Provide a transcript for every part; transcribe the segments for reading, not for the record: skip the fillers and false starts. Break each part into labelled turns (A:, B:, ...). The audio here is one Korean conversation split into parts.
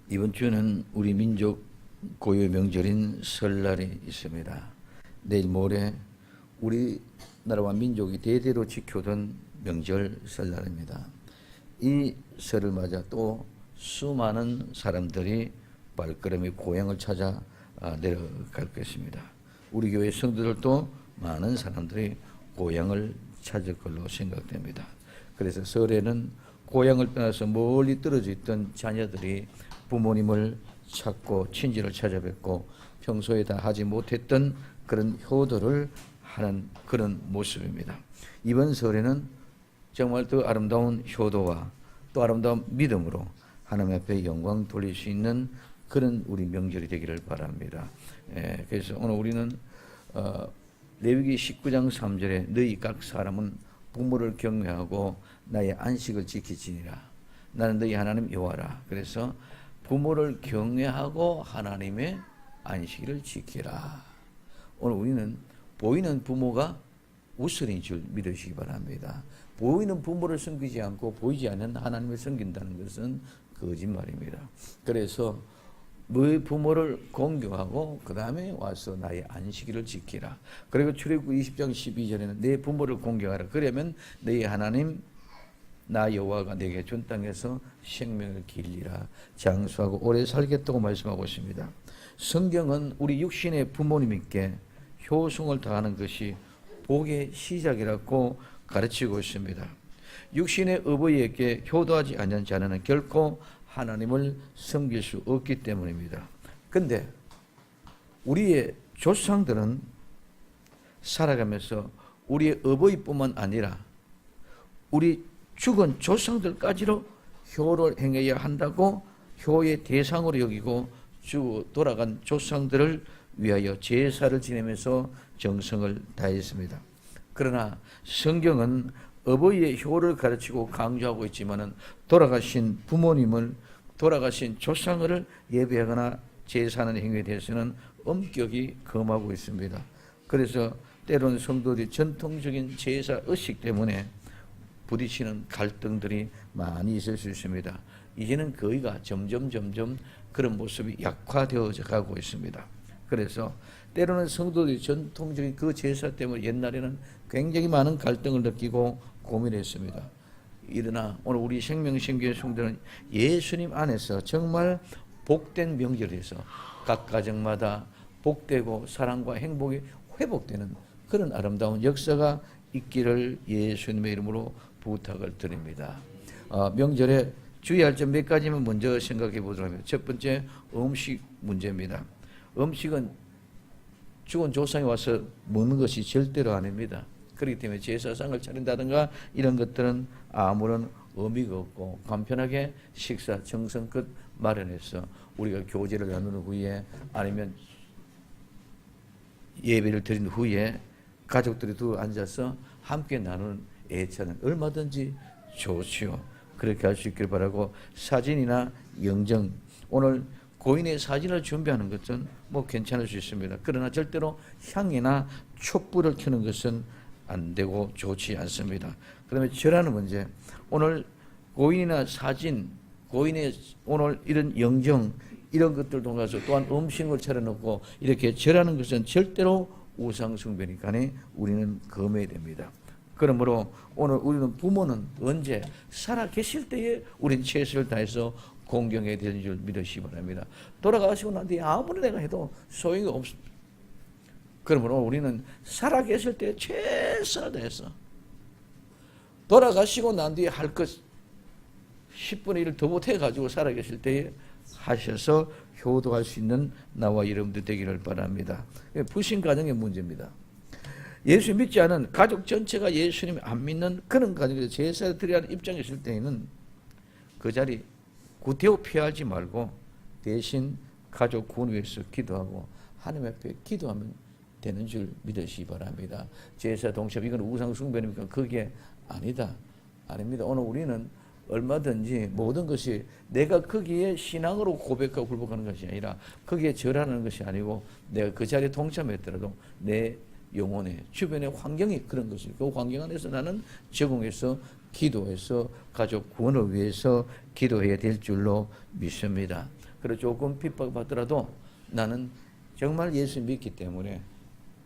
A: 이번 주는 우리 민족 고유 명절인 설날이 있습니다. 내일 모레 우리나라와 민족이 대대로 지켜오던 명절 설날입니다. 이 설을 맞아 또 수많은 사람들이 발걸음이 고향을 찾아 내려갈 것입니다. 우리 교회 성도들도 많은 사람들이 고향을 찾을 걸로 생각됩니다. 그래서 설에는 고향을 떠나서 멀리 떨어져 있던 자녀들이 부모님을 찾고 친지를 찾아뵙고 평소에 다 하지 못했던 그런 효도를 하는 그런 모습입니다. 이번 설에는 정말 더 아름다운 효도와 또 아름다운 믿음으로 하나님 앞에 영광 돌릴 수 있는 그런 우리 명절이 되기를 바랍니다. 그래서 오늘 우리는 레위기 19장 3절에 너희 각 사람은 부모를 경외하고 나의 안식을 지키지니라. 나는 너희 하나님 여호와라. 그래서 부모를 경외하고 하나님의 안식일을 지키라. 오늘 우리는 보이는 부모가 우선인 줄 믿으시기 바랍니다. 보이는 부모를 섬기지 않고 보이지 않는 하나님을 섬긴다는 것은 거짓말입니다. 그래서 너희 부모를 공경하고 그 다음에 와서 나의 안식일을 지키라. 그리고 출애굽기 20장 12절에는 내 부모를 공경하라. 그러면 너희 하나님 나 여호와가 내게 준 땅에서 생명을 길리라. 장수하고 오래 살겠다고 말씀하고 있습니다. 성경은 우리 육신의 부모님께 효성을 다하는 것이 복의 시작이라고 가르치고 있습니다. 육신의 어버이에게 효도하지 않는 자는 결코 하나님을 섬길 수 없기 때문입니다. 그런데 우리의 조상들은 살아가면서 우리의 어버이뿐만 아니라 우리 죽은 조상들까지로 효를 행해야 한다고 효의 대상으로 여기고 돌아간 조상들을 위하여 제사를 지내면서 정성을 다했습니다. 그러나 성경은 어버이의 효를 가르치고 강조하고 있지만은 돌아가신 부모님을 돌아가신 조상을 예배하거나 제사하는 행위에 대해서는 엄격히 금하고 있습니다. 그래서 때로는 성도들이 전통적인 제사 의식 때문에 부딪히는 갈등들이 많이 있을 수 있습니다. 이제는 거의가 점점 그런 모습이 약화되어져 가고 있습니다. 그래서 때로는 성도들이 전통적인 그 제사 때문에 옛날에는 굉장히 많은 갈등을 느끼고 고민했습니다. 그러나 오늘 우리 생명신교회 성도는 예수님 안에서 정말 복된 명절에서 각 가정마다 복되고 사랑과 행복이 회복되는 그런 아름다운 역사가 있기를 예수님의 이름으로 부탁을 드립니다. 명절에 주의할 점 몇 가지만 먼저 생각해 보도록 합니다. 첫 번째, 음식 문제입니다. 음식은 죽은 조상이 와서 먹는 것이 절대로 아닙니다. 그렇기 때문에 제사상을 차린다든가 이런 것들은 아무런 의미가 없고 간편하게 식사 정성껏 마련해서 우리가 교제를 나누는 후에 아니면 예배를 드린 후에 가족들이 두 앉아서 함께 나누는 애차는 얼마든지 좋지요. 그렇게 할 수 있길 바라고 사진이나 영정, 오늘 고인의 사진을 준비하는 것은 뭐 괜찮을 수 있습니다. 그러나 절대로 향이나 촛불을 켜는 것은 안 되고 좋지 않습니다. 그다음에 절하는 문제, 오늘 고인이나 사진, 고인의 오늘 이런 영정 이런 것들 통해서 또한 음식을 차려놓고 이렇게 절하는 것은 절대로 우상숭배니까 우리는 금해야 됩니다. 그러므로 오늘 우리는 부모는 언제 살아 계실 때에 우리는 최선을 다해서 공경해야 되는 줄 믿으시기 바랍니다. 돌아가시고 난 뒤에 아무리 내가 해도 소용이 없습니다. 그러므로 우리는 살아 계실 때 최선을 다해서 돌아가시고 난 뒤에 할 것 10분의 1을 더 못해가지고 살아 계실 때에 하셔서 효도할 수 있는 나와 여러분들 되기를 바랍니다. 불신 가정의 문제입니다. 예수 믿지 않은 가족 전체가 예수님을 안 믿는 그런 가정에서 제사를 드려야 하는 입장에 있을 때에는 그 자리 구태여 피하지 말고 대신 가족 구원 위해서 기도하고 하나님 앞에 기도하면 되는 줄 믿으시기 바랍니다. 제사 동참 이건 우상 숭배니까 그게 아닙니다. 오늘 우리는 얼마든지 모든 것이 내가 거기에 신앙으로 고백하고 굴복하는 것이 아니라 거기에 절하는 것이 아니고 내가 그 자리에 동참했더라도 내 영혼의 주변의 환경이 그런 것이고 그 환경 안에서 나는 적응해서 기도해서 가족 구원을 위해서 기도해야 될 줄로 믿습니다. 그리고 조금 핍박받더라도 나는 정말 예수 믿기 때문에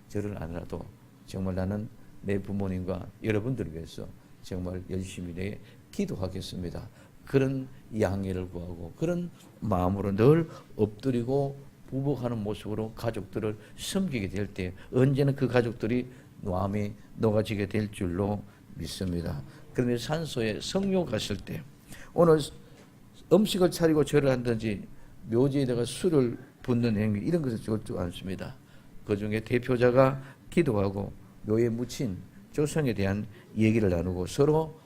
A: 저를 안 하더라도 정말 나는 내 부모님과 여러분들을 위해서 정말 열심히 내 기도하겠습니다. 그런 양해를 구하고 그런 마음으로 늘 엎드리고 부복하는 모습으로 가족들을 섬기게 될 때 언제나 그 가족들이 마음이 녹아지게 될 줄로 믿습니다. 그런데 산소에 성묘 갔을 때 오늘 음식을 차리고 절을 한다든지 묘지에다가 술을 붓는 행위 이런 것을 좋지 않습니다. 그 중에 대표자가 기도하고 묘에 묻힌 조상에 대한 얘기를 나누고 서로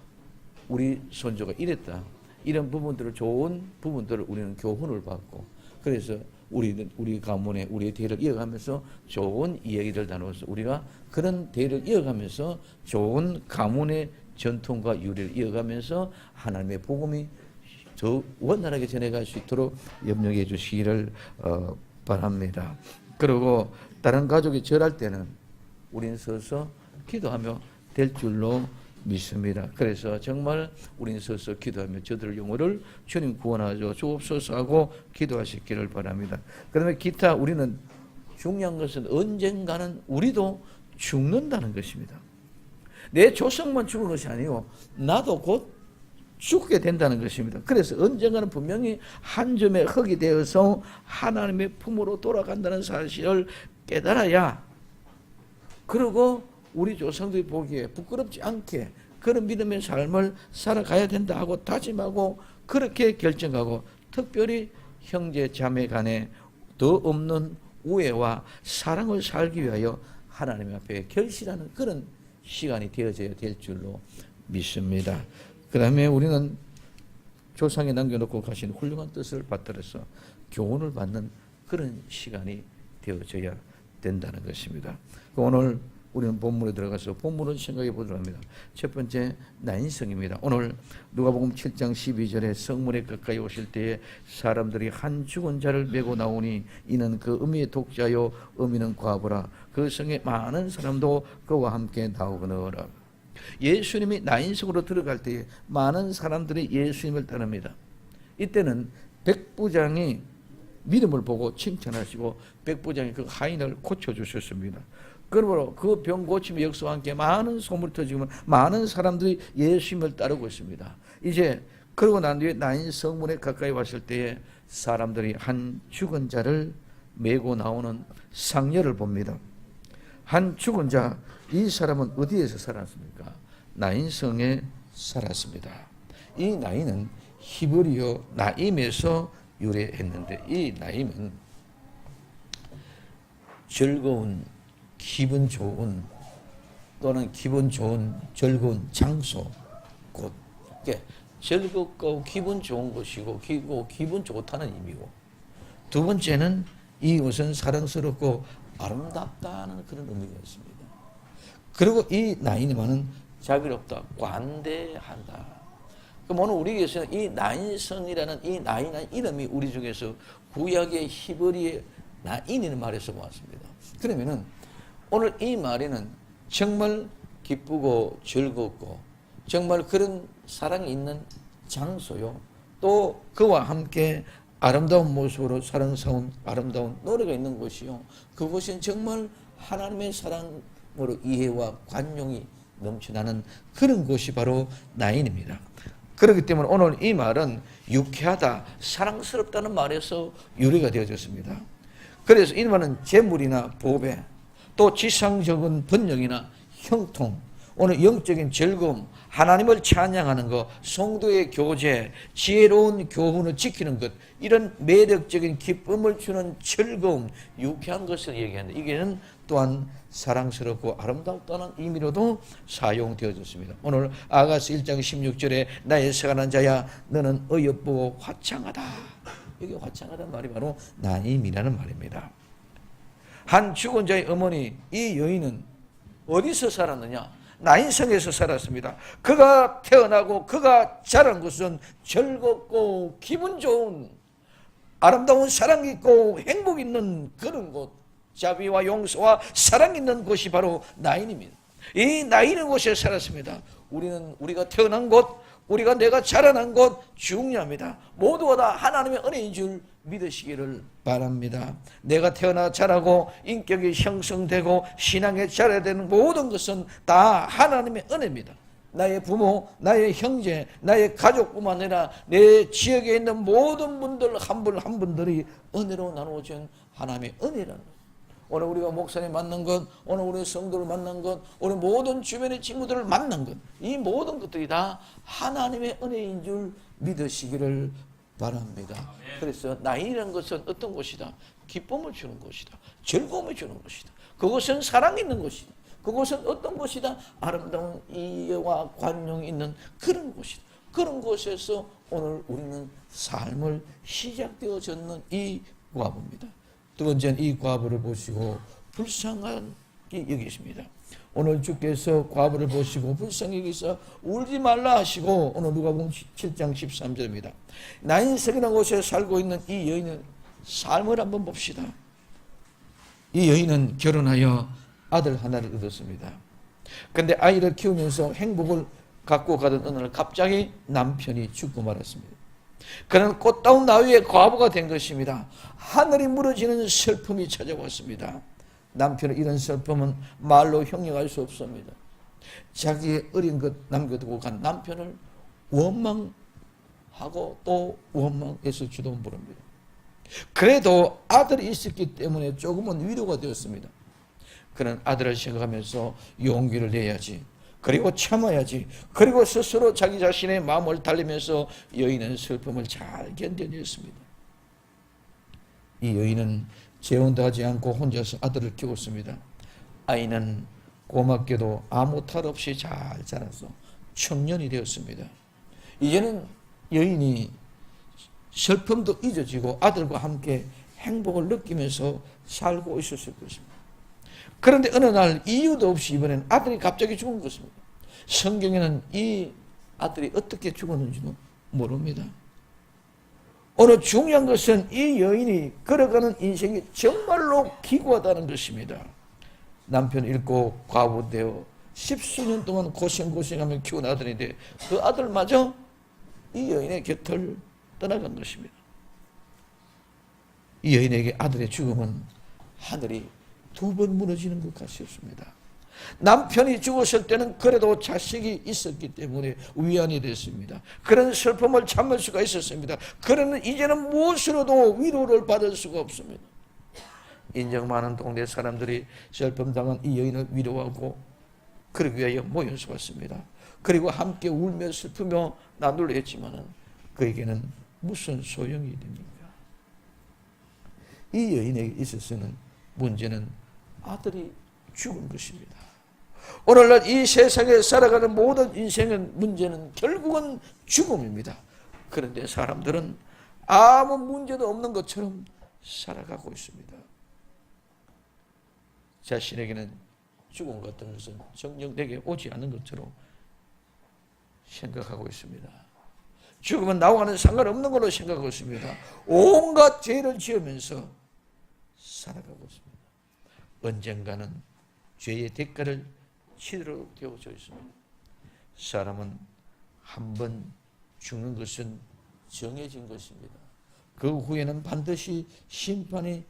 A: 우리 손주가 이랬다. 이런 부분들을 좋은 부분들을 우리는 교훈을 받고 그래서 우리 가문에 우리의 대를 이어가면서 좋은 이야기를 나누어서 우리가 그런 대를 이어가면서 좋은 가문의 전통과 유래를 이어가면서 하나님의 복음이 더 원활하게 전해갈 수 있도록 염려해 주시기를 바랍니다. 그리고 다른 가족이 절할 때는 우리는 서서 기도하며 될 줄로 믿습니다. 그래서 정말 우리는 서서 기도하며 저들의 영혼을 주님 구원하여 주옵소서 하고 기도하시기를 바랍니다. 그다음에 기타 우리는 중요한 것은 언젠가는 우리도 죽는다는 것입니다. 내 조상만 죽은 것이 아니요 나도 곧 죽게 된다는 것입니다. 그래서 언젠가는 분명히 한 점의 흙이 되어서 하나님의 품으로 돌아간다는 사실을 깨달아야 그리고 우리 조상들이 보기에 부끄럽지 않게 그런 믿음의 삶을 살아가야 된다 하고 다짐하고 그렇게 결정하고 특별히 형제 자매 간에 더 없는 우애와 사랑을 살기 위하여 하나님 앞에 결실하는 그런 시간이 되어져야 될 줄로 믿습니다. 그 다음에 우리는 조상에 남겨놓고 가신 훌륭한 뜻을 받들어서 교훈을 받는 그런 시간이 되어져야 된다는 것입니다. 오늘 우리는 본문에 들어가서 본문을 생각해 보도록 합니다. 첫 번째 나인성입니다. 오늘 누가복음 7장 12절에 성문에 가까이 오실 때에 사람들이 한 죽은 자를 메고 나오니 이는 그 의미의 독자요 의미는 과부라. 그 성에 많은 사람도 그와 함께 나오거니와. 예수님이 나인성으로 들어갈 때에 많은 사람들이 예수님을 따릅니다. 이때는 백부장이 믿음을 보고 칭찬하시고 백부장이 그 하인을 고쳐주셨습니다. 그러므로 그 병 고침의 역사와 함께 많은 소문이 터지면 많은 사람들이 예수님을 따르고 있습니다. 이제 그러고 난 뒤에 나인 성문에 가까이 왔을 때에 사람들이 한 죽은 자를 메고 나오는 상여를 봅니다. 한 죽은 자, 이 사람은 어디에서 살았습니까? 나인성에 살았습니다. 이 나인은 히브리어 나임에서 유래했는데 이 나임은 즐거운, 기분 좋은 또는 기분 좋은 즐거운 장소, 곳. 즐겁고 기분 좋은 것이고 기분 좋다는 의미고 두 번째는 이것은 사랑스럽고 아름답다는 그런 의미가 있습니다. 그리고 이 나인만은 자비롭다, 관대한다. 그럼 오늘 우리에게서는 이 나인성이라는 이 나인한 이름이 우리 중에서 구약의 히브리의 나인이라는 말에서 왔습니다. 그러면은 오늘 이 말에는 정말 기쁘고 즐겁고 정말 그런 사랑이 있는 장소요. 또 그와 함께 아름다운 모습으로 사랑스러운 아름다운 노래가 있는 곳이요. 그곳은 정말 하나님의 사랑으로 이해와 관용이 넘쳐나는 그런 곳이 바로 나인입니다. 그렇기 때문에 오늘 이 말은 유쾌하다, 사랑스럽다는 말에서 유래가 되어졌습니다. 그래서 이 말은 재물이나 보배, 또 지상적인 번영이나 형통, 오늘 영적인 즐거움, 하나님을 찬양하는 것, 성도의 교제, 지혜로운 교훈을 지키는 것, 이런 매력적인 기쁨을 주는 즐거움, 유쾌한 것을 얘기하는데 이게는 또한 사랑스럽고 아름답다는 의미로도 사용되어졌습니다. 오늘 아가서 1장 16절에 나의 사랑하는 자야 너는 어여쁘고 화창하다. 여기 화창하다는 말이 바로 나임이라는 말입니다. 한 죽은 자의 어머니 이 여인은 어디서 살았느냐? 나인성에서 살았습니다. 그가 태어나고 그가 자란 곳은 즐겁고 기분 좋은 아름다운 사랑 있고 행복 있는 그런 곳, 자비와 용서와 사랑 있는 곳이 바로 나인입니다. 이 나 있는 곳에 살았습니다. 우리가 태어난 곳, 내가 자라난 곳 중요합니다. 모두가 다 하나님의 은혜인 줄 믿으시기를 바랍니다. 내가 태어나 자라고 인격이 형성되고 신앙에 자라야 되는 모든 것은 다 하나님의 은혜입니다. 나의 부모, 나의 형제, 나의 가족뿐만 아니라 내 지역에 있는 모든 분들 한 분 한 분들이 은혜로 나누어진 하나님의 은혜라는 것. 오늘 우리가 목사님 만난 것, 오늘 우리 성도를 만난 것, 우리 모든 주변의 친구들을 만난 것, 이 모든 것들이 다 하나님의 은혜인 줄 믿으시기를 바랍니다. 그래서 나이라는 것은 어떤 것이다? 기쁨을 주는 것이다. 즐거움을 주는 것이다. 그것은 사랑이 있는 것이다. 그것은 어떤 곳이다? 아름다운 이해와 관용이 있는 그런 곳이다. 그런 곳에서 오늘 우리는 삶을 시작되어졌는 이 과부입니다. 두 번째는 이 과부를 보시고 불쌍하게 여기십니다. 오늘 주께서 과부를 보시고 불쌍히 여기서 울지 말라 하시고 오늘 누가복음 7장 13절입니다. 나인석이라는 곳에 살고 있는 이 여인의 삶을 한번 봅시다. 이 여인은 결혼하여 아들 하나를 얻었습니다. 그런데 아이를 키우면서 행복을 갖고 가던 어느 날 갑자기 남편이 죽고 말았습니다. 그는 꽃다운 나위의 과부가 된 것입니다. 하늘이 무너지는 슬픔이 찾아왔습니다. 남편의 이런 슬픔은 말로 형용할 수 없습니다. 자기의 어린 것 남겨두고 간 남편을 원망하고 또 원망해서 주도 모릅니다. 그래도 아들이 있었기 때문에 조금은 위로가 되었습니다. 그는 아들을 생각하면서 용기를 내야지, 그리고 참아야지, 그리고 스스로 자기 자신의 마음을 달래면서 여인은 슬픔을 잘 견뎌냈습니다. 이 여인은 재혼도 하지 않고 혼자서 아들을 키웠습니다. 아이는 고맙게도 아무 탈 없이 잘 자라서 청년이 되었습니다. 이제는 여인이 슬픔도 잊어지고 아들과 함께 행복을 느끼면서 살고 있었을 것입니다. 그런데 어느 날 이유도 없이 이번엔 아들이 갑자기 죽은 것입니다. 성경에는 이 아들이 어떻게 죽었는지도 모릅니다. 오늘 중요한 것은 이 여인이 걸어가는 인생이 정말로 기구하다는 것입니다. 남편 잃고 과부되어 10수년 동안 고생하며 키운 아들인데 그 아들마저 이 여인의 곁을 떠나간 것입니다. 이 여인에게 아들의 죽음은 하늘이 두 번 무너지는 것 같았습니다. 남편이 죽었을 때는 그래도 자식이 있었기 때문에 위안이 됐습니다. 그런 슬픔을 참을 수가 있었습니다. 그러나 이제는 무엇으로도 위로를 받을 수가 없습니다. 인정 많은 동네 사람들이 슬픔당한 이 여인을 위로하고 그러기 위하여 모여서 왔습니다. 그리고 함께 울며 슬프며 나누려 했지만 그에게는 무슨 소용이 됩니까? 이 여인에게 있어서는 문제는 아들이 죽은 것입니다. 오늘날 이 세상에 살아가는 모든 인생의 문제는 결국은 죽음입니다. 그런데 사람들은 아무 문제도 없는 것처럼 살아가고 있습니다. 자신에게는 죽음 같은 것은 정녕 내게 오지 않는 것처럼 생각하고 있습니다. 죽음은 나와는 상관없는 걸로 생각하고 있습니다. 온갖 죄를 지으면서 살아가고 있습니다. 언젠가는 죄의 대가를 치르러 되어져 있습니다. 사람은 한 번 죽는 것은 정해진 것입니다. 그 후에는 반드시 심판이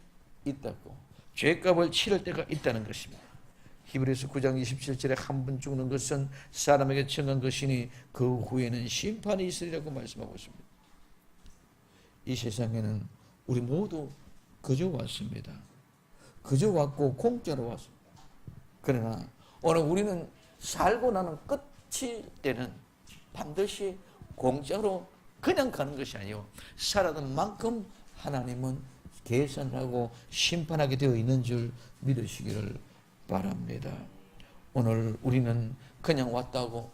A: 있다고, 죄값을 치를 때가 있다는 것입니다. 히브리서 9장 27절에 한 번 죽는 것은 사람에게 정한 것이니 그 후에는 심판이 있으리라고 말씀하고 있습니다. 이 세상에는 우리 모두 그저 왔습니다. 그저 왔고 공짜로 왔습니다. 그러나 오늘 우리는 살고 나는 끝이 되는 반드시 공짜로 그냥 가는 것이 아니요, 살아가는 만큼 하나님은 계산하고 심판하게 되어 있는 줄 믿으시기를 바랍니다. 오늘 우리는 그냥 왔다고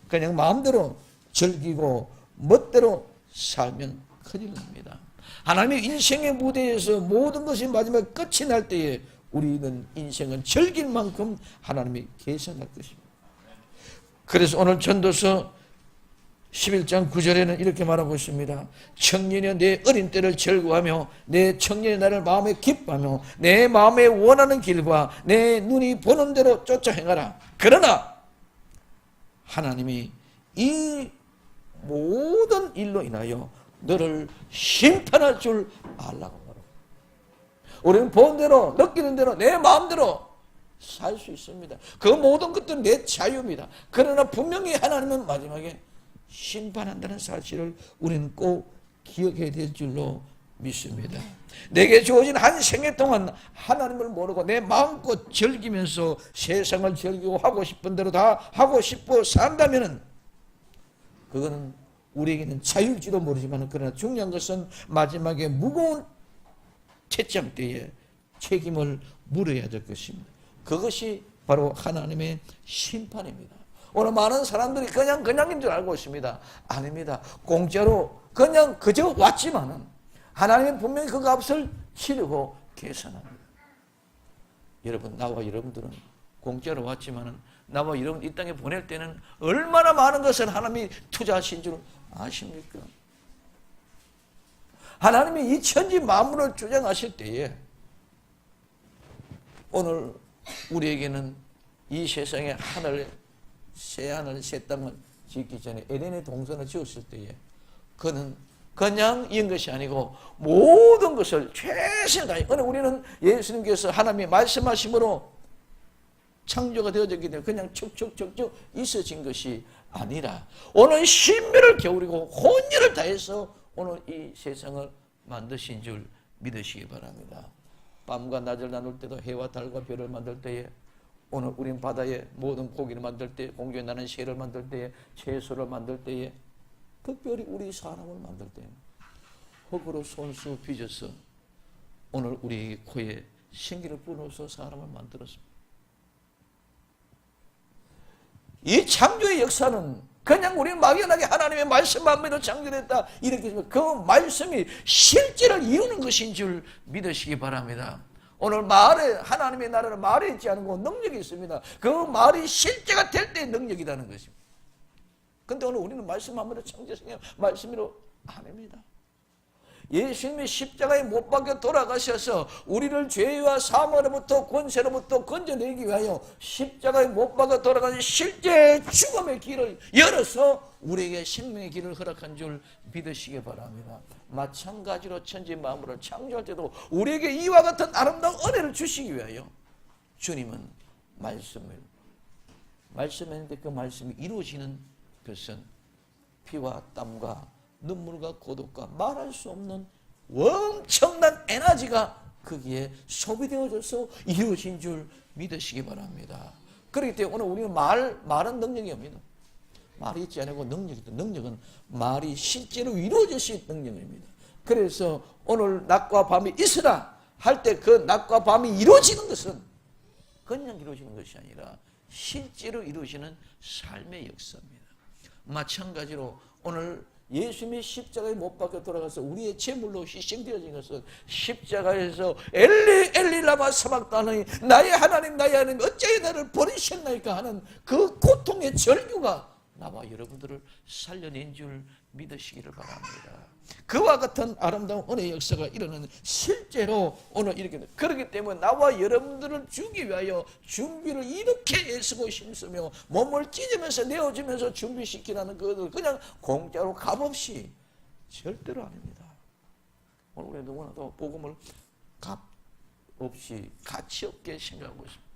A: 그냥 마음대로 즐기고 멋대로 살면 큰일 납니다. 하나님의 인생의 무대에서 모든 것이 마지막 끝이 날 때에 우리는 인생은 즐길 만큼 하나님이 계산할 것입니다. 그래서 오늘 전도서 11장 9절에는 이렇게 말하고 있습니다. 청년이여 내 어린 때를 즐거워하며 내 청년의 날을 마음에 기뻐하며 내 마음에 원하는 길과 내 눈이 보는 대로 쫓아 행하라. 그러나 하나님이 이 모든 일로 인하여 너를 심판할 줄 알라고 말합니다. 우리는 본 대로 느끼는 대로 내 마음대로 살 수 있습니다. 그 모든 것들은 내 자유입니다. 그러나 분명히 하나님은 마지막에 심판한다는 사실을 우리는 꼭 기억해야 될 줄로 믿습니다. 내게 주어진 한 생애 동안 하나님을 모르고 내 마음껏 즐기면서 세상을 즐기고 하고 싶은 대로 다 하고 싶어 산다면 그거는 우리에게는 자유일지도 모르지만 그러나 중요한 것은 마지막에 무거운 채장 때에 책임을 물어야 될 것입니다. 그것이 바로 하나님의 심판입니다. 오늘 많은 사람들이 그냥인 줄 알고 있습니다. 아닙니다. 공짜로 그저 왔지만은 하나님은 분명히 그 값을 치르고 계산합니다. 여러분, 나와 여러분들은 공짜로 왔지만은 나와 여러분 이 땅에 보낼 때는 얼마나 많은 것을 하나님이 투자하신 줄 아십니까? 하나님이 이 천지 만물을 주장하실 때에 오늘 우리에게는 이 세상의 하늘, 새하늘, 새 땅을 짓기 전에 에덴의 동산을 지었을 때에 그는 그냥 이은 것이 아니고 모든 것을 최선을 다해. 오늘 우리는 예수님께서 하나님이 말씀하심으로 창조가 되어졌기 때문에 그냥 척척척척 있어진 것이 아니라 오늘 신비를 겨우리고 혼혈을 다해서 오늘 이 세상을 만드신 줄 믿으시기 바랍니다. 밤과 낮을 나눌 때도 해와 달과 별을 만들 때에 오늘 우린 바다에 모든 고기를 만들 때, 공중에 나는 새를 만들 때에, 채소를 만들 때에, 특별히 우리 사람을 만들 때에 흙으로 손수 빚어서 오늘 우리 코에 신기를 뿌려서 사람을 만들었습니다. 이 창조의 역사는 그냥 우리 막연하게 하나님의 말씀만 믿어 창조됐다 이렇게 그 말씀이 실제를 이루는 것인 줄 믿으시기 바랍니다. 오늘 말에 하나님의 나라는 말에 있지 않고 능력이 있습니다. 그 말이 실제가 될 때의 능력이라는 것입니다. 그런데 오늘 우리는 말씀만 믿어 창조했으니 말씀으로 아닙니다. 예수님이 십자가에 못 박혀 돌아가셔서 우리를 죄와 사망으로부터 권세로부터 건져내기 위하여 십자가에 못 박혀 돌아가신 실제 죽음의 길을 열어서 우리에게 생명의 길을 허락한 줄 믿으시기 바랍니다. 마찬가지로 천지 만물을 창조할 때도 우리에게 이와 같은 아름다운 은혜를 주시기 위하여 주님은 말씀했는데 그 말씀이 이루어지는 것은 피와 땀과 눈물과 고독과 말할 수 없는 엄청난 에너지가 거기에 소비되어져서 이루어진 줄 믿으시기 바랍니다. 그렇기 때문에 오늘 우리는 말은 능력이 없습니다. 말이 있지 않고 능력이다. 능력은 말이 실제로 이루어질 능력입니다. 그래서 오늘 낮과 밤이 있으라 할 때 그 낮과 밤이 이루어지는 것은 그냥 이루어지는 것이 아니라 실제로 이루어지는 삶의 역사입니다. 마찬가지로 오늘 예수님이 십자가에 못 박혀 돌아가서 우리의 제물로 희생되어진 것은 십자가에서 엘리 엘리 라마 사박다니 나의 하나님 어찌하여 나를 버리셨나이까 하는 그 고통의 절규가 나와 여러분들을 살려낸 줄 믿으시기를 바랍니다. 그와 같은 아름다운 은혜의 역사가 일어나는 실제로 오늘 이렇게 그렇기 때문에 나와 여러분들을 주기 위하여 준비를 이렇게 애쓰고 힘쓰며 몸을 찢으면서 내어주면서 준비시키라는 것을 그냥 공짜로 값없이 절대로 아닙니다. 오늘 우리 누구나도 복음을 값없이 가치 없게 생각하고 있습니다.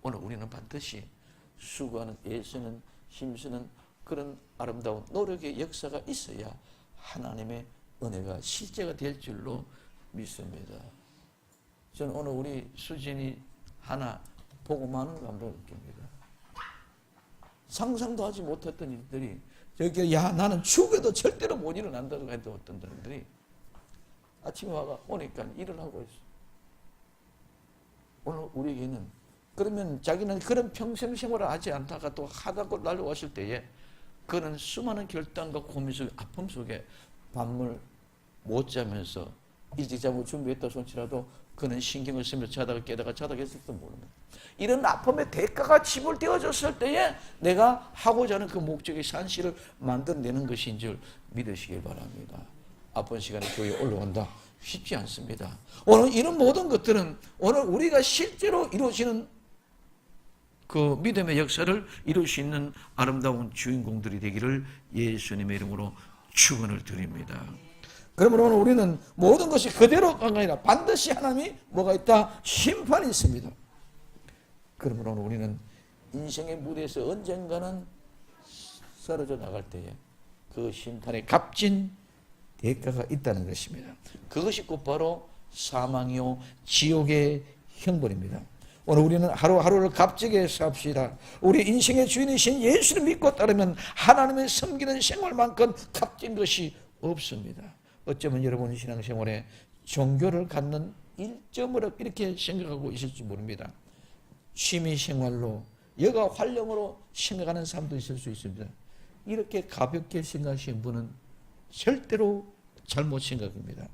A: 오늘 우리는 반드시 수고하는 애쓰는 힘쓰는 그런 아름다운 노력의 역사가 있어야 하나님의 은혜가 실제가 될 줄로 믿습니다. 저는 오늘 우리 수진이 하나 복음하는 거 한번 느낍니다. 상상도 하지 못했던 일들이 저기 나는 죽어도 절대로 못 일어난다고 했던 어떤 사람들이 아침에 오니까 일을 하고 있어. 오늘 우리에게는 그러면 자기는 그런 평생 생활을 하지 않다가 또 하다고 날려왔을 때에 그는 수많은 결단과 고민 속에 아픔 속에 밤을 못 자면서 일찍 잠을 준비했다 손치라도 그는 신경을 쓰며 자다가 깨다가 자다가 했을지도 모르는 거예요. 이런 아픔의 대가가 지불되어졌을 때에 내가 하고자 하는 그 목적의 산실을 만들어내는 것인 줄 믿으시길 바랍니다. 아픈 시간에 교회에 올라온다. 쉽지 않습니다. 오늘 이런 모든 것들은 오늘 우리가 실제로 이루어지는 그 믿음의 역사를 이룰 수 있는 아름다운 주인공들이 되기를 예수님의 이름으로 축원을 드립니다. 그러므로 오늘 우리는 모든 것이 그대로가 아니라 반드시 하나님이 뭐가 있다? 심판이 있습니다. 그러므로 오늘 우리는 인생의 무대에서 언젠가는 쓰러져 나갈 때에 그 심판의 값진 대가가 있다는 것입니다. 그것이 곧바로 사망이요 지옥의 형벌입니다. 오늘 우리는 하루하루를 값지게 삽시다. 우리 인생의 주인이신 예수를 믿고 따르면 하나님의 섬기는 생활만큼 값진 것이 없습니다. 어쩌면 여러분의 신앙생활에 종교를 갖는 일점으로 이렇게 생각하고 있을지 모릅니다. 취미생활로 여가 활용으로 생각하는 사람도 있을 수 있습니다. 이렇게 가볍게 생각하시는 분은 절대로 잘못 생각입니다.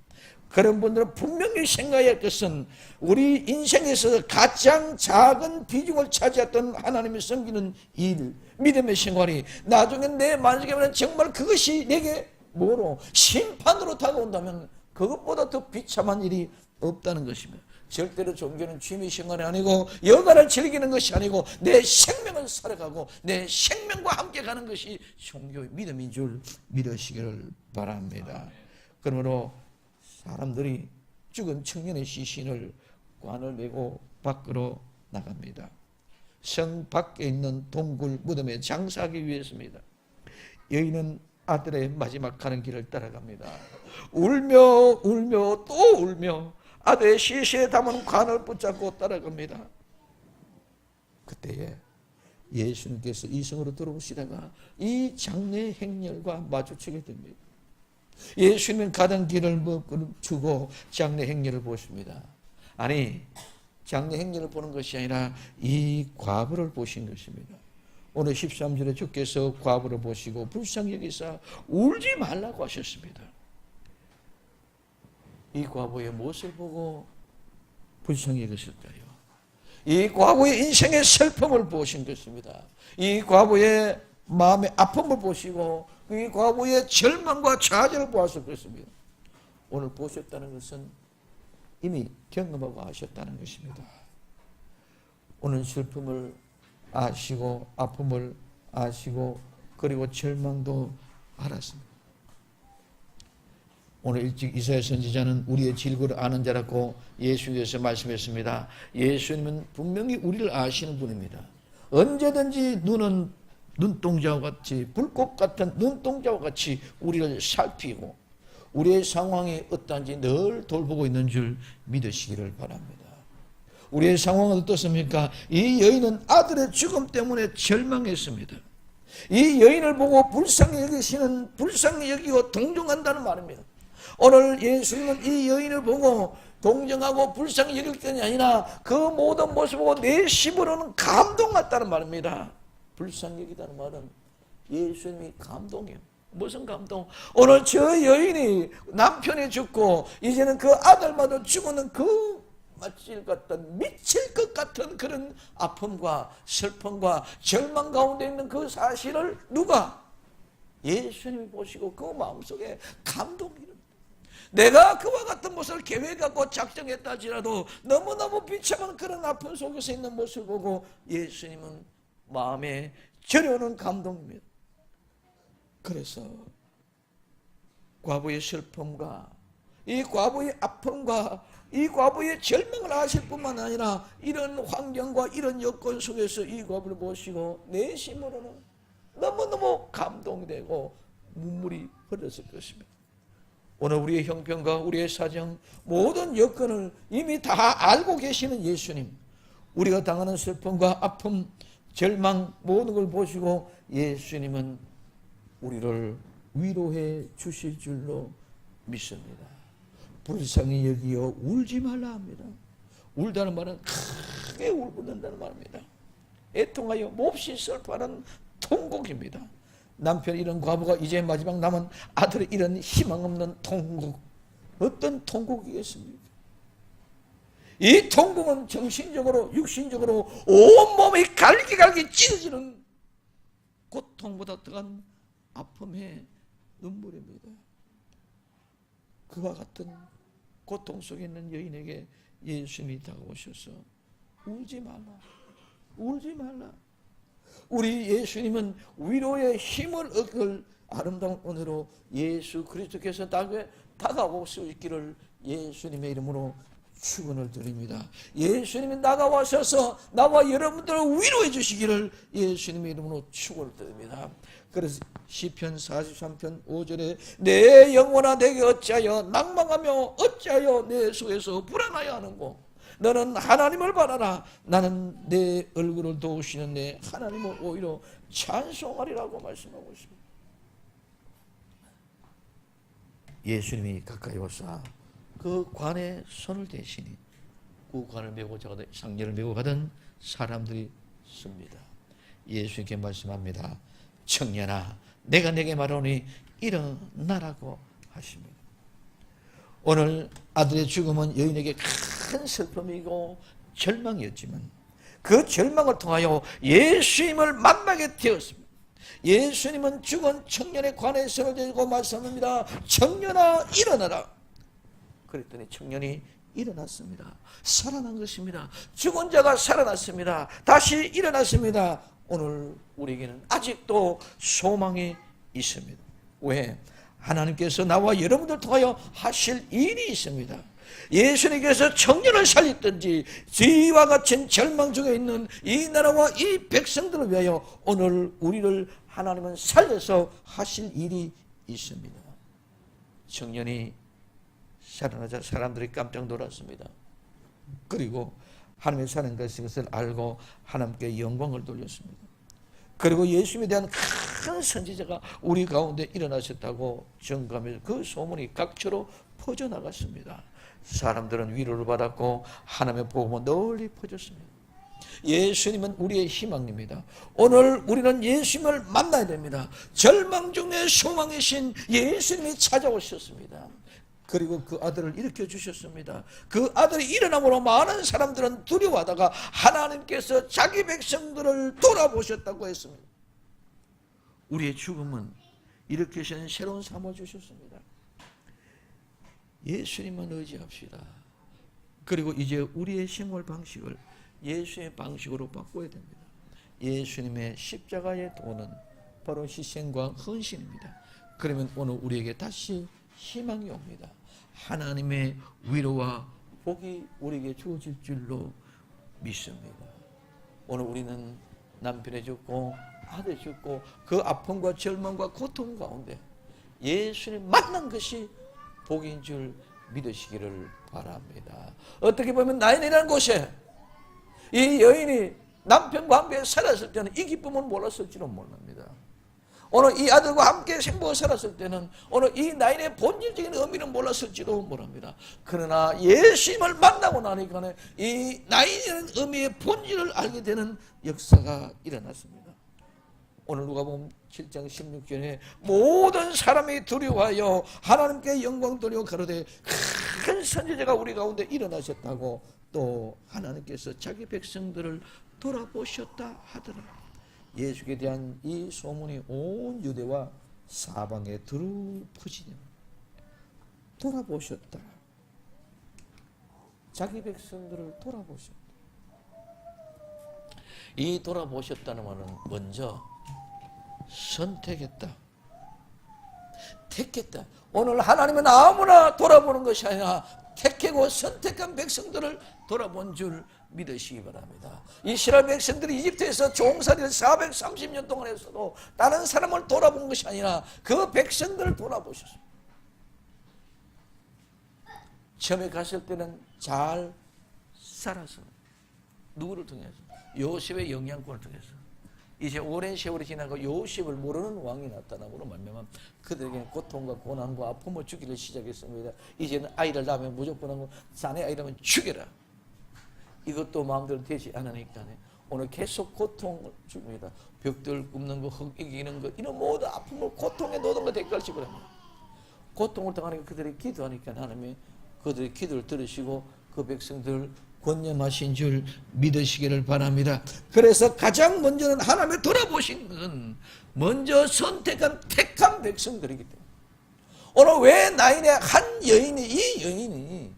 A: 그런 분들은 분명히 생각해야 할 것은 우리 인생에서 가장 작은 비중을 차지했던 하나님을 섬기는 일, 믿음의 생활이 나중에 내 만족하면 정말 그것이 내게 뭐로 심판으로 다가온다면 그것보다 더 비참한 일이 없다는 것입니다. 절대로 종교는 취미생활이 아니고 여가를 즐기는 것이 아니고 내 생명을 살아가고 내 생명과 함께 가는 것이 종교의 믿음인 줄 믿으시기를 바랍니다. 그러므로 사람들이 죽은 청년의 시신을 관을 메고 밖으로 나갑니다. 성 밖에 있는 동굴 무덤에 장사하기 위해서입니다. 여인은 아들의 마지막 가는 길을 따라갑니다. 울며 울며 또 울며 아들의 시신에 담은 관을 붙잡고 따라갑니다. 그때에 예수님께서 이 성으로 들어오시다가 이 장례 행렬과 마주치게 됩니다. 예수님은 가던 길을 멈추고 장례 행렬을 보십니다. 아니, 장례 행렬을 보는 것이 아니라 이 과부를 보신 것입니다. 오늘 13절에 주께서 과부를 보시고 불쌍히 여기사 울지 말라고 하셨습니다. 이 과부의 무엇을 보고 불쌍히 여기셨다요? 이 과부의 인생의 슬픔을 보신 것입니다. 이 과부의 마음의 아픔을 보시고 이 과부의 절망과 좌절을 보았을 것입니다. 오늘 보셨다는 것은 이미 경험하고 아셨다는 것입니다. 오늘 슬픔을 아시고 아픔을 아시고 그리고 절망도 알았습니다. 오늘 일찍 이사야 선지자는 우리의 질고를 아는 자라고 예수님께서 말씀했습니다. 예수님은 분명히 우리를 아시는 분입니다. 언제든지 눈동자와 같이 불꽃 같은 눈동자와 같이 우리를 살피고 우리의 상황이 어떠한지 늘 돌보고 있는 줄 믿으시기를 바랍니다. 우리의 상황은 어떻습니까? 이 여인은 아들의 죽음 때문에 절망했습니다. 이 여인을 보고 불쌍히 여기고 동정한다는 말입니다. 오늘 예수님은 이 여인을 보고 동정하고 불쌍히 여길 것이 아니라 그 모든 모습을 보고 내심으로는 감동했다는 말입니다. 불쌍히 여기다는 말은 예수님이 감동이에요. 무슨 감동? 오늘 저 여인이 남편이 죽고 이제는 그 아들마저 죽는 그 미칠 것 같은 그런 아픔과 슬픔과 절망 가운데 있는 그 사실을 누가? 예수님이 보시고 그 마음속에 감동이 일어납니다. 내가 그와 같은 모습을 계획하고 작정했다 할지라도 너무너무 비참한 그런 아픔 속에서 있는 모습을 보고 예수님은 마음에 저려오는 감동입니다. 그래서 과부의 슬픔과 이 과부의 아픔과 이 과부의 절망을 아실 뿐만 아니라 이런 환경과 이런 여건 속에서 이 과부를 보시고 내심으로는 너무너무 감동되고 눈물이 흘렀을 것입니다. 오늘 우리의 형편과 우리의 사정 모든 여건을 이미 다 알고 계시는 예수님, 우리가 당하는 슬픔과 아픔, 절망 모든 걸 보시고 예수님은 우리를 위로해 주실 줄로 믿습니다. 불쌍히 여기어 울지 말라 합니다. 울다는 말은 크게 울는다는 말입니다. 애통하여 몹시 슬퍼하는 통곡입니다. 남편 이런 과부가 이제 마지막 남은 아들의 이런 희망 없는 통곡, 어떤 통곡이겠습니까? 이 통곡은 정신적으로 육신적으로 온몸이 갈기갈기 찢어지는 고통보다 더한 아픔의 눈물입니다. 그와 같은 고통 속에 있는 여인에게 예수님이 다가오셔서 울지 말라, 울지 말라. 우리 예수님은 위로의 힘을 얻을 아름다운 은혜로 예수 그리스도께서 다가올 수 있기를 예수님의 이름으로 축원을 드립니다. 예수님이 다가와셔서 나와 여러분들을 위로해 주시기를 예수님의 이름으로 축원을 드립니다. 그래서 시편 43편 5절에 내 영혼아 내게 어찌하여 낭망하며 어찌하여 내 속에서 불안하여 하는고 너는 하나님을 바라라. 나는 내 얼굴을 도우시는 내 하나님을 오히려 찬송하리라고 말씀하고 있습니다. 예수님이 가까이 오사 그 관에 손을 대시니 그 관을 메고 상제를 메고 가던 사람들이 씁니다. 예수님께 말씀합니다. 청년아 내가 내게 말하오니 일어나라고 하십니다. 오늘 아들의 죽음은 여인에게 큰 슬픔이고 절망이었지만 그 절망을 통하여 예수님을 만나게 되었습니다. 예수님은 죽은 청년의 관에 손을 대고 말씀합니다. 청년아 일어나라. 그랬더니 청년이 일어났습니다. 살아난 것입니다. 죽은 자가 살아났습니다. 다시 일어났습니다. 오늘 우리에게는 아직도 소망이 있습니다. 왜? 하나님께서 나와 여러분들 통하여 하실 일이 있습니다. 예수님께서 청년을 살렸든지 지와 같은 절망 중에 있는 이 나라와 이 백성들을 위하여 오늘 우리를 하나님은 살려서 하실 일이 있습니다. 청년이 살아나자 사람들이 깜짝 놀랐습니다. 그리고 하나님의 사는 것을 알고 하나님께 영광을 돌렸습니다. 그리고 예수님에 대한 큰 선지자가 우리 가운데 일어나셨다고 증거하면서 그 소문이 각처로 퍼져나갔습니다. 사람들은 위로를 받았고 하나님의 복음은 널리 퍼졌습니다. 예수님은 우리의 희망입니다. 오늘 우리는 예수님을 만나야 됩니다. 절망 중에 소망이신 예수님이 찾아오셨습니다. 그리고 그 아들을 일으켜 주셨습니다. 그 아들이 일어남으로 많은 사람들은 두려워하다가 하나님께서 자기 백성들을 돌아보셨다고 했습니다. 우리의 죽음은 일으키신 새로운 삶을 주셨습니다. 예수님만 의지합시다. 그리고 이제 우리의 생활 방식을 예수의 방식으로 바꿔야 됩니다. 예수님의 십자가의 도는 바로 희생과 헌신입니다. 그러면 오늘 우리에게 다시 희망이 옵니다. 하나님의 위로와 복이 우리에게 주어질 줄로 믿습니다. 오늘 우리는 남편이 죽고 아들이 죽고 그 아픔과 절망과 고통 가운데 예수님 만난 것이 복인 줄 믿으시기를 바랍니다. 어떻게 보면 나인이라는 곳에 이 여인이 남편과 함께 살았을 때는 이 기쁨을 몰랐을지도 모릅니다. 오늘 이 아들과 함께 생복을 살았을 때는 오늘 이 나인의 본질적인 의미는 몰랐을지도 모릅니다. 그러나 예수님을 만나고 나니까 이 나인이라는 의미의 본질을 알게 되는 역사가 일어났습니다. 오늘 누가복음 7장 16절에 모든 사람이 두려워하여 하나님께 영광 돌려 가로되 큰 선지자가 우리 가운데 일어나셨다고 또 하나님께서 자기 백성들을 돌아보셨다 하더라. 예수에 대한 이 소문이 온 유대와 사방에 두루 퍼지니 돌아보셨다. 자기 백성들을 돌아보셨다. 이 돌아보셨다는 말은 먼저 선택했다. 택했다. 오늘 하나님은 아무나 돌아보는 것이 아니라 택하고 선택한 백성들을 돌아본 줄 믿으시기 바랍니다. 이스라엘 백성들이 이집트에서 종살이를 430년 동안 했어도 다른 사람을 돌아본 것이 아니라 그 백성들을 돌아보셨습니다. 처음에 갔을 때는 잘 살아서 누구를 통해서? 요셉의 영향권을 통해서. 이제 오랜 세월이 지나고 요셉을 모르는 왕이 나타남으로 말미암아 그들에게 고통과 고난과 아픔을 주기를 시작했습니다. 이제는 아이를 낳으면 무조건 하고 자네 아이라면 죽여라. 이것도 마음대로 되지 않으니까 오늘 계속 고통을 줍니다. 벽들 굽는 거, 흙 이기는 거, 이런 모든 아픔을 고통의 노동과 대가를 지불합니다. 고통을 당하니까 그들이 기도하니까 하나님이 그들의 기도를 들으시고 그 백성들을 권념하신 줄 믿으시기를 바랍니다. 그래서 가장 먼저는 하나님의 돌아보신 것은 먼저 선택한 택한 백성들이기 때문에 오늘 왜 나인의 한 여인이 이 여인이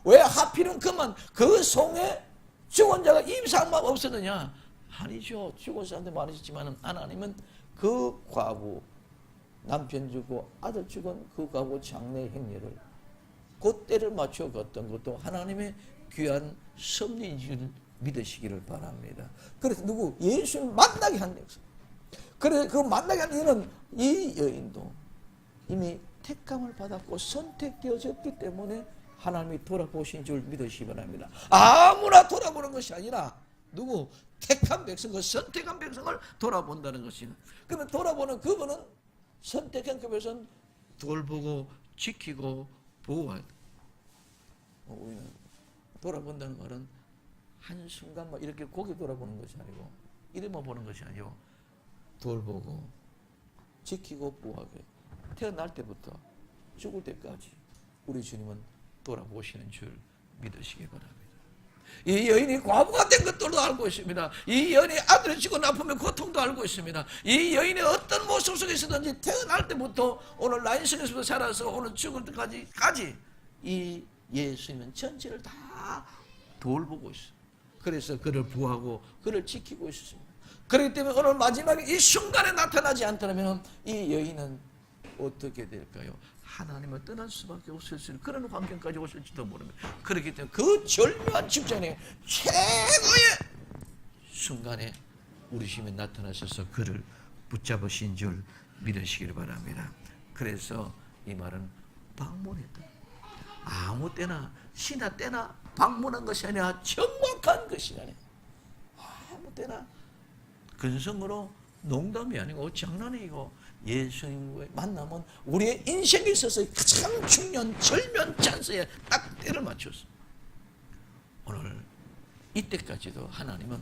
A: 왜 하필은 그만 그 송에 죽은 자가 이상만 없었느냐? 아니죠. 죽은 사람들 많으시지만 하나님은 그 과부 남편 죽고 아들 죽은 그 과부 장래 행렬을 그 때를 맞춰 걷던 것도 하나님의 귀한 섭리인 줄 믿으시기를 바랍니다. 그래서 누구? 예수를 만나게 한 역사. 그래서 그 만나게 한 이유는 이 여인도 이미 택감을 받았고 선택되어졌기 때문에 하나님이 돌아보신 줄 믿으시기 바랍니다. 아무나 돌아보는 것이 아니라 누구? 택한 백성, 그 선택한 백성을 돌아본다는 것이다. 그러면 돌아보는 그분은 선택한 그 백성은 돌보고 지키고 보호하다. 우리는 돌아본다는 말은 한순간만 이렇게 고개 돌아보는 것이 아니고 이름만 보는 것이 아니고 돌보고 지키고 보호하게 태어날 때부터 죽을 때까지 우리 주님은 돌아보시는 줄 믿으시기 바랍니다. 이 여인이 과부가 된 것들도 알고 있습니다. 이 여인이 아들이 죽고 나쁘면 고통도 알고 있습니다. 이 여인이 어떤 모습 속에 있었든지 태어날 때부터 오늘 나인성에서부터 자라서 오늘 죽을 때까지 이 예수님은 전체를 다 돌보고 있어요. 그래서 그를 보호하고 그를 지키고 있었습니다. 그렇기 때문에 오늘 마지막에 이 순간에 나타나지 않다면 이 여인은 어떻게 될까요? 하나님을 떠날 수밖에 없을 그런 환경까지 오실지도 모릅니다. 그렇기 때문에 그 절묘한 직전에 최고의 순간에 우리 주님이 나타나셔서 그를 붙잡으신 줄 믿으시길 바랍니다. 그래서 이 말은 방문했다. 아무 때나 시나 때나 방문한 것이 아니라 정확한 것이라네. 아무 때나 근성으로 농담이 아니고 장난이고 예수님과의 만남은 우리의 인생에 있어서 가장 중요한 절묘한 찬스에 딱 때를 맞췄어. 오늘 이때까지도 하나님은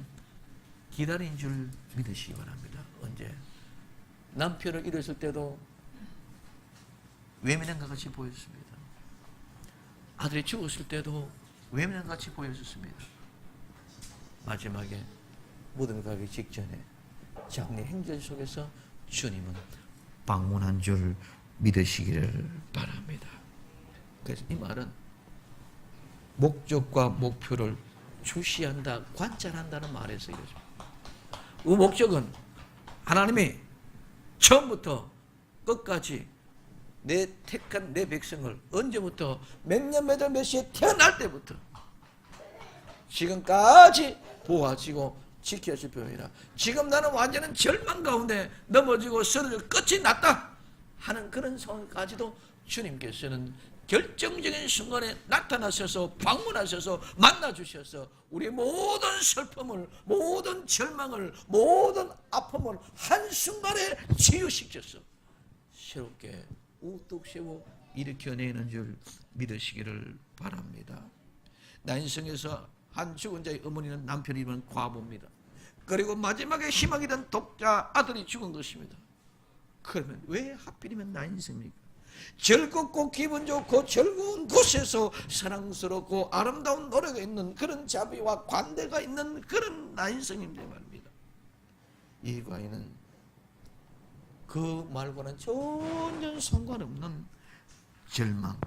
A: 기다린 줄 믿으시기 바랍니다. 언제? 남편을 잃었을 때도 외면한과 같이 보였습니다. 아들이 죽었을 때도 외면한과 같이 보였습니다. 마지막에 무덤 가기 직전에 장례 행전 속에서 주님은 방문한 줄 믿으시기를 바랍니다. 그래서 이 말은 목적과 목표를 주시한다, 관찰한다는 말에서 이루어집니다. 그 목적은 하나님이 처음부터 끝까지 내 택한 내 백성을 언제부터 몇 년 몇 월 몇 시에 태어날 때부터 지금까지 보호하시고 지켜줄 뿐 아니라 지금 나는 완전한 절망 가운데 넘어지고 쓰러져 끝이 났다 하는 그런 상황까지도 주님께서는 결정적인 순간에 나타나셔서 방문하셔서 만나주셔서 우리의 모든 슬픔을, 모든 절망을, 모든 아픔을 한순간에 치유시켜서 새롭게 우뚝 세워 일으켜내는 줄 믿으시기를 바랍니다. 나인성에서 한 죽은 자의 어머니는 남편이 입은 과부입니다. 그리고 마지막에 희망이 된 독자 아들이 죽은 것입니다. 그러면 왜 하필이면 나인성입니까? 즐겁고 기분 좋고 즐거운 곳에서 사랑스럽고 아름다운 노래가 있는 그런 자비와 관대가 있는 그런 나인성인데 말입니다. 이 과인은 그 말과는 전혀 상관없는 절망,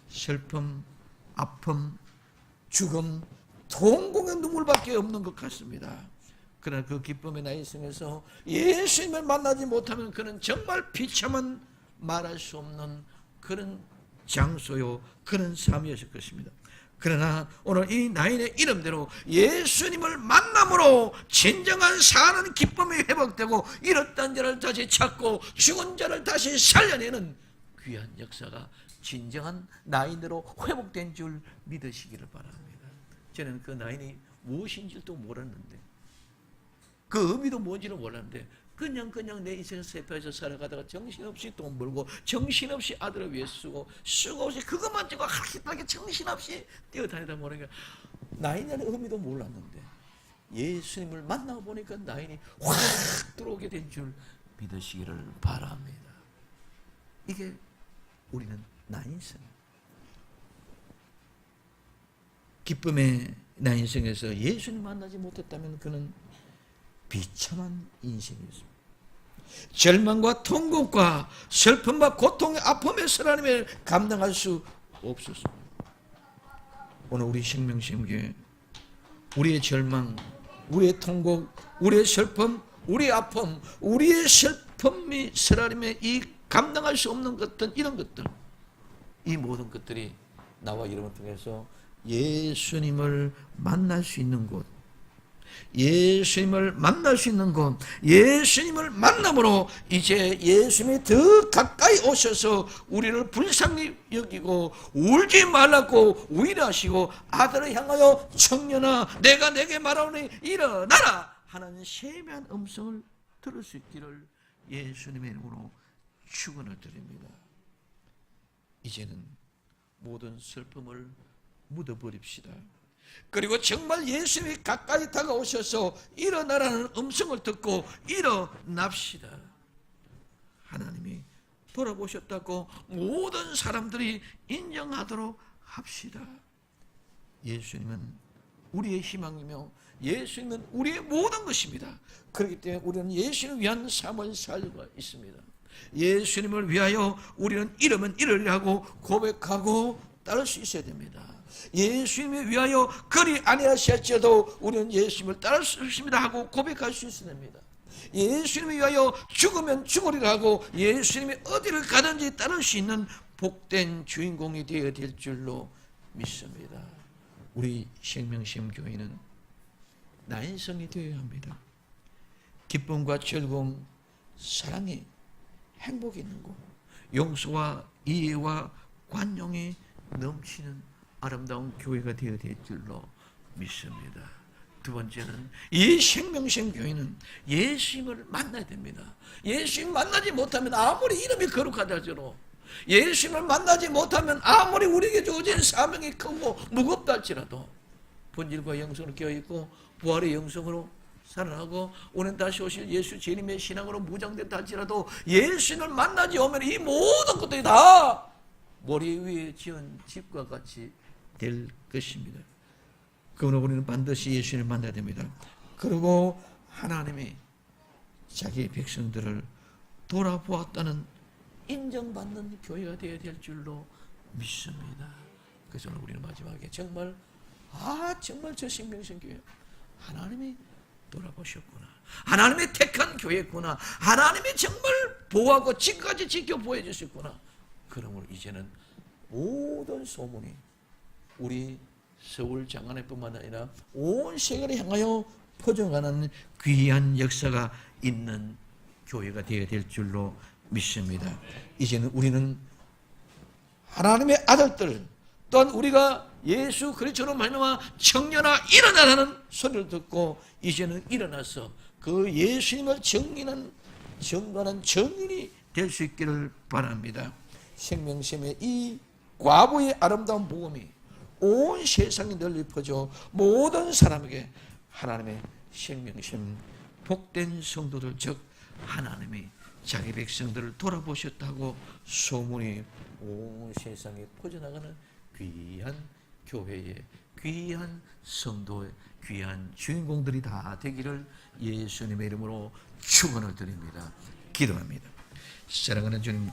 A: 슬픔, 아픔, 죽음, 통곡의 눈물밖에 없는 것 같습니다. 그러나 그 기쁨의 나인성에서 예수님을 만나지 못하면 그는 정말 비참한 말할 수 없는 그런 장소요, 그런 삶이었을 것입니다. 그러나 오늘 이 나인의 이름대로 예수님을 만남으로 진정한 사는 기쁨이 회복되고 잃었던 자를 다시 찾고 죽은 자를 다시 살려내는 귀한 역사가 진정한 나인으로 회복된 줄 믿으시기를 바랍니다. 저는 그 나인이 무엇인지도 몰랐는데 그 의미도 뭔지는 몰랐는데 그냥 내 인생 세파에서 살아가다가 정신없이 돈 벌고 정신없이 아들을 위해 쓰고 없이 그것만 찍고 하루하게 정신없이 뛰어다니다 보니까 나인이라는 의미도 몰랐는데 예수님을 만나보니까 나인이 확 들어오게 된 줄 믿으시기를 바랍니다. 이게 우리는 나인성, 기쁨의 나 인생에서 예수님 만나지 못했다면 그는 비참한 인생이었습니다. 절망과 통곡과 슬픔과 고통의 아픔에서 하나님을 감당할 수 없었습니다. 오늘 우리 생명샘교회 우리의 절망, 우리의 통곡, 우리의 슬픔, 우리의 아픔, 우리의 슬픔이 하나님의 이 감당할 수 없는 것들, 이런 것들, 이 모든 것들이 나와 여러분 통해서 예수님을 만날 수 있는 곳, 예수님을 만날 수 있는 곳, 예수님을 만남으로 이제 예수님이 더 가까이 오셔서 우리를 불쌍히 여기고 울지 말라고 위로하시고 아들을 향하여 청년아 내가 내게 말하오니 일어나라 하는 세미한 음성을 들을 수 있기를 예수님의 이름으로 축원을 드립니다. 이제는 모든 슬픔을 묻어버립시다. 그리고 정말 예수님이 가까이 다가오셔서 일어나라는 음성을 듣고 일어납시다. 하나님이 돌아보셨다고 모든 사람들이 인정하도록 합시다. 예수님은 우리의 희망이며 예수님은 우리의 모든 것입니다. 그렇기 때문에 우리는 예수님을 위한 삶을 살고 있습니다. 예수님을 위하여 우리는 이러면 이러리라고 고백하고 따를 수 있어야 됩니다. 예수님을 위하여 그리 아니하실지라도 우리는 예수님을 따를 수 있습니다 하고 고백할 수 있어야 됩니다. 예수님을 위하여 죽으면 죽으리라 하고 예수님이 어디를 가든지 따를 수 있는 복된 주인공이 되어야 될 줄로 믿습니다. 우리 생명샘교회는 나인성이 되어야 합니다. 기쁨과 즐거움, 사랑이, 행복이 있는 곳, 용서와 이해와 관용이 넘치는 아름다운 교회가 되어야 될 줄로 믿습니다. 두 번째는 이 생명샘교회는 예수님을 만나야 됩니다. 예수님 만나지 못하면 아무리 이름이 거룩하다 할지라도, 예수님을 만나지 못하면 아무리 우리에게 주어진 사명이 크고 무겁다 할지라도 본질과 영성으로 깨어있고 부활의 영성으로 살아나고 오늘 다시 오실 예수 재림의 신앙으로 무장됐다 할지라도 예수님을 만나지 오면 이 모든 것들이 다 머리 위에 지은 집과 같이 될 것입니다. 그러나 우리는 반드시 예수님을 만나야 됩니다. 그리고 하나님이 자기 백성들을 돌아보았다는 인정받는 교회가 되어야 될 줄로 믿습니다. 그래서 우리는 마지막에 정말 저 생명샘교회 하나님이 돌아보셨구나, 하나님이 택한 교회구나, 하나님이 정말 보호하고 지금까지 지켜 보여주셨구나. 그러므로 이제는 모든 소문이 우리 서울 장안에뿐만 아니라 온 세계를 향하여 퍼져가는 귀한 역사가 있는 교회가 되어야 될 줄로 믿습니다. 이제는 우리는 하나님의 아들들 또한 우리가 예수 그리스도로 말미암아 청년아 일어나라는 소리를 듣고 이제는 일어나서 그 예수님을 증거하는 증인이 될 수 있기를 바랍니다. 생명샘의 이 과부의 아름다운 복음이 온 세상에 널리 퍼져 모든 사람에게 하나님의 생명샘 복된 성도들 즉 하나님이 자기 백성들을 돌아보셨다고 소문이 온 세상에 퍼져나가는 귀한 교회의 귀한 성도의 귀한 주인공들이 다 되기를 예수님의 이름으로 축원을 드립니다. 기도합니다. 사랑하는 주님,